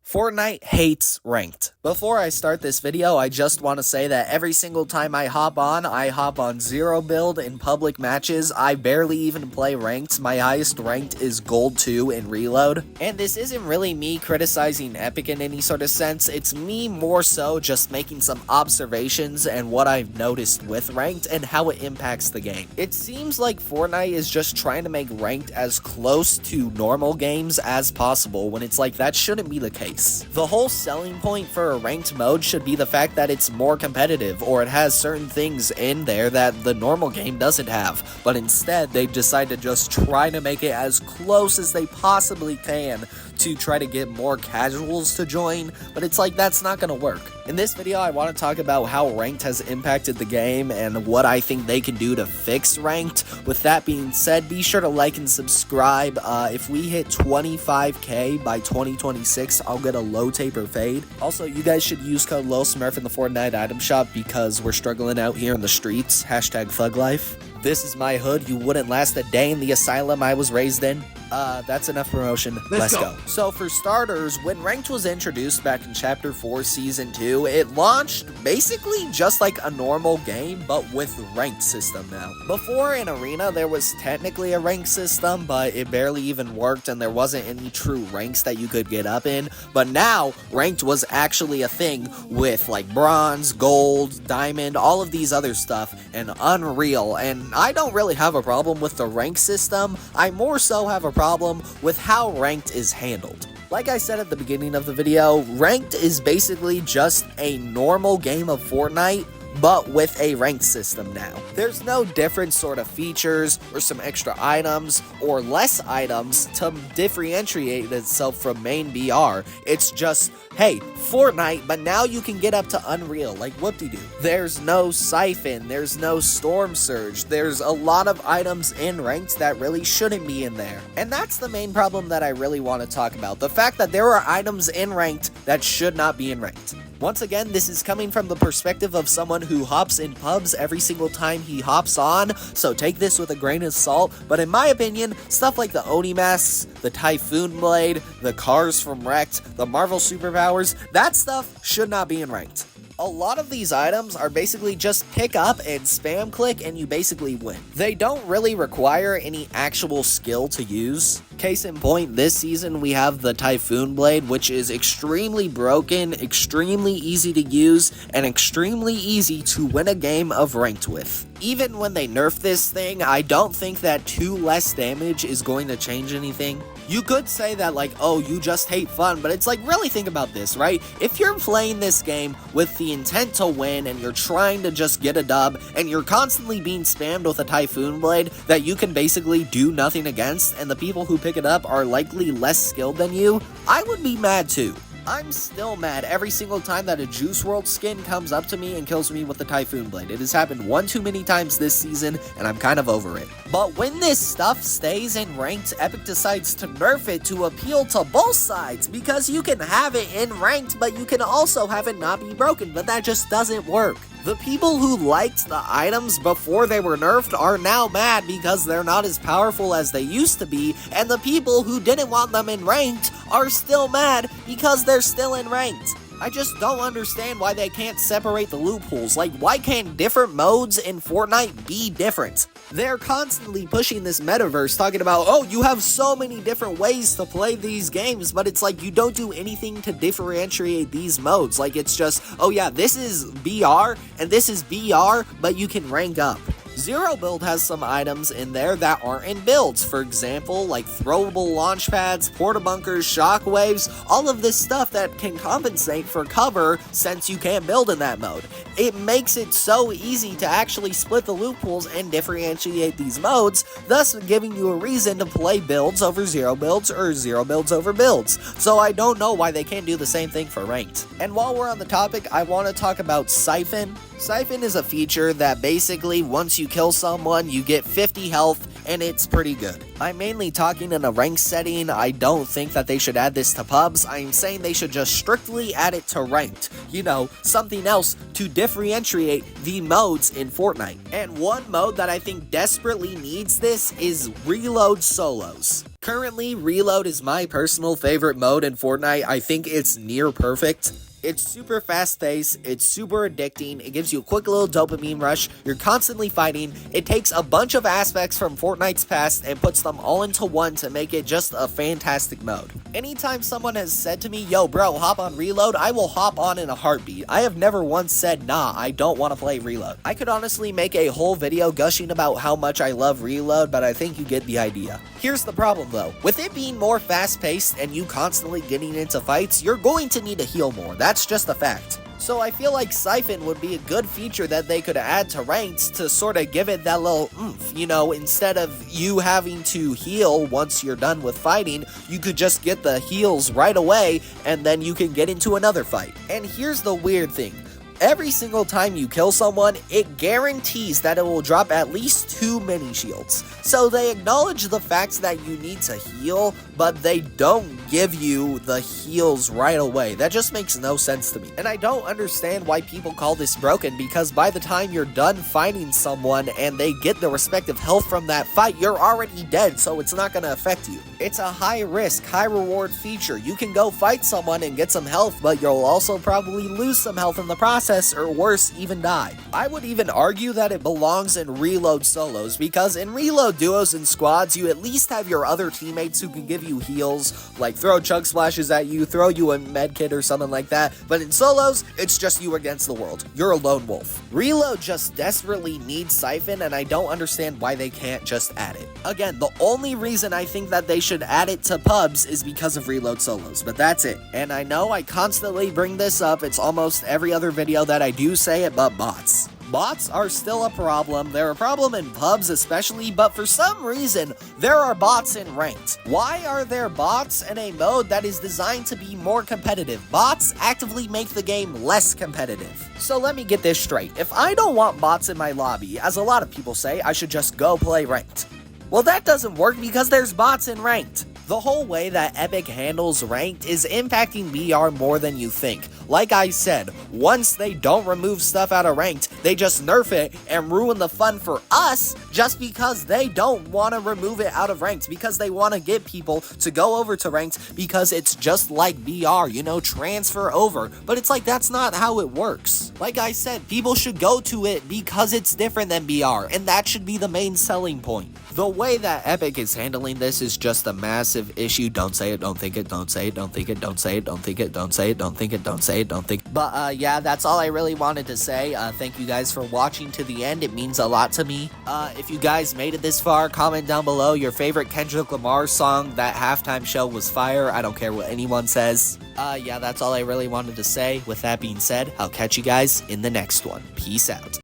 Fortnite hates ranked. Before I start this video, I just want to say that every single time I hop on zero build in public matches. I barely even play ranked. My highest ranked is gold 2 in reload. And this isn't really me criticizing Epic in any sort of sense. It's me more so just making some observations and what I've noticed with ranked and how it impacts the game. It seems like Fortnite is just trying to make ranked as close to normal games as possible when it's like that shouldn't be the case. The whole selling point for a ranked mode should be the fact that it's more competitive, or it has certain things in there that the normal game doesn't have, but instead they decide to just try to make it as close as they possibly can to try to get more casuals to join, but it's like that's not gonna work. In this video, I want to talk about how ranked has impacted the game and what I think they can do to fix ranked. With that being said, be sure to like and subscribe. If we hit 25k by 2026, I'll get a low taper fade. Also, you guys should use code LilSmurf in the Fortnite item shop because we're struggling out here in the streets. Hashtag thug life. This is my hood. You wouldn't last a day in the asylum I was raised in. That's enough promotion. Let's go. So for starters, when Ranked was introduced back in Chapter 4 Season 2, it launched basically just like a normal game, but with ranked system now. Before in Arena, there was technically a ranked system, but it barely even worked and there wasn't any true ranks that you could get up in. But now, ranked was actually a thing with like bronze, gold, diamond, all of these other stuff, and Unreal. And I don't really have a problem with the rank system. I more so have a problem with how ranked is handled. Like I said at the beginning of the video, ranked is basically just a normal game of Fortnite, but with a ranked system now. There's no different sort of features or some extra items or less items to differentiate itself from main BR. It's just, hey, Fortnite, but now you can get up to Unreal, like whoop-de-doo. There's no Siphon, there's no Storm Surge, there's a lot of items in ranked that really shouldn't be in there. And that's the main problem that I really want to talk about, the fact that there are items in ranked that should not be in ranked. Once again, this is coming from the perspective of someone who hops in pubs every single time he hops on, so take this with a grain of salt, but in my opinion, stuff like the Oni masks, the Typhoon Blade, the cars from Wrecked, the Marvel superpowers, that stuff should not be in ranked. A lot of these items are basically just pick up and spam click and you basically win. They don't really require any actual skill to use. Case in point, this season we have the Typhoon Blade, which is extremely broken, extremely easy to use, and extremely easy to win a game of ranked with. Even when they nerf this thing, I don't think that 2 less damage is going to change anything. You could say that like, oh, you just hate fun, but it's like, really think about this, right? If you're playing this game with the intent to win and you're trying to just get a dub and you're constantly being spammed with a Typhoon Blade that you can basically do nothing against and the people who pick it up are likely less skilled than you, I would be mad too. I'm still mad every single time that a Juice WRLD skin comes up to me and kills me with the Typhoon Blade. It has happened one too many times this season, and I'm kind of over it. But when this stuff stays in ranked, Epic decides to nerf it to appeal to both sides, because you can have it in ranked, but you can also have it not be broken, but that just doesn't work. The people who liked the items before they were nerfed are now mad because they're not as powerful as they used to be, and the people who didn't want them in ranked are still mad because they're still in ranked. I just don't understand why they can't separate the loopholes. Like, why can't different modes in Fortnite be different? They're constantly pushing this metaverse, talking about, oh, you have so many different ways to play these games, but it's like you don't do anything to differentiate these modes. Like, it's just, oh yeah, this is BR, and this is BR, but you can rank up. Zero Build has some items in there that aren't in builds. For example, like throwable launch pads, porta bunkers, shockwaves, all of this stuff that can compensate for cover since you can't build in that mode. It makes it so easy to actually split the loopholes and differentiate these modes, thus giving you a reason to play builds over zero builds or zero builds over builds. So I don't know why they can't do the same thing for ranked. And while we're on the topic, I want to talk about Siphon. Siphon is a feature that basically once you kill someone, you get 50 health, and it's pretty good. I'm mainly talking in a ranked setting. I don't think that they should add this to pubs. I'm saying they should just strictly add it to ranked. You know, something else to differentiate the modes in Fortnite. And one mode that I think desperately needs this is reload solos. Currently, Reload is my personal favorite mode in Fortnite. I think it's near perfect. It's super fast-paced, it's super addicting, it gives you a quick little dopamine rush, you're constantly fighting, it takes a bunch of aspects from Fortnite's past and puts them all into one to make it just a fantastic mode. Anytime someone has said to me, yo bro, hop on Reload, I will hop on in a heartbeat. I have never once said, nah, I don't want to play Reload. I could honestly make a whole video gushing about how much I love Reload, but I think you get the idea. Here's the problem though, with it being more fast-paced and you constantly getting into fights, you're going to need to heal more. That's just a fact. So I feel like Siphon would be a good feature that they could add to ranked to sort of give it that little oomph, you know, instead of you having to heal once you're done with fighting, you could just get the heals right away and then you can get into another fight. And here's the weird thing. Every single time you kill someone, it guarantees that it will drop at least 2 mini shields. So they acknowledge the fact that you need to heal, but they don't give you the heals right away. That just makes no sense to me. And I don't understand why people call this broken, because by the time you're done fighting someone and they get the respective health from that fight, you're already dead, so it's not going to affect you. It's a high risk, high reward feature. You can go fight someone and get some health, but you'll also probably lose some health in the process, or worse, even die. I would even argue that it belongs in Reload solos, because in Reload duos and squads, you at least have your other teammates who can give you heals, like throw chug splashes at you, throw you a med kit or something like that, but in solos, it's just you against the world. You're a lone wolf. Reload just desperately needs Siphon, and I don't understand why they can't just add it. Again, the only reason I think that they should add it to pubs is because of Reload solos, but that's it. And I know I constantly bring this up, it's almost every other video that I do say it, but bots. Bots are still a problem. They're a problem in pubs especially, but for some reason, there are bots in ranked. Why are there bots in a mode that is designed to be more competitive? Bots actively make the game less competitive. So let me get this straight. If I don't want bots in my lobby, as a lot of people say, I should just go play ranked. Well, that doesn't work because there's bots in ranked. The whole way that Epic handles ranked is impacting BR more than you think. Like I said, once they don't remove stuff out of ranked, they just nerf it and ruin the fun for us just because they don't want to remove it out of ranked, because they want to get people to go over to ranked because it's just like BR, you know, transfer over. But it's like, that's not how it works. Like I said, people should go to it because it's different than BR, and that should be the main selling point. The way that Epic is handling this is just a massive issue. Don't say it, don't think it, don't say it, don't think it, don't say it, don't think it, don't say it, don't think it, don't say it, don't think. But yeah, that's all I really wanted to say. Thank you guys for watching to the end. It means a lot to me. If you guys made it this far, comment down below your favorite Kendrick Lamar song. That halftime show was fire. I don't care what anyone says. Yeah, that's all I really wanted to say. With that being said, I'll catch you guys in the next one. Peace out.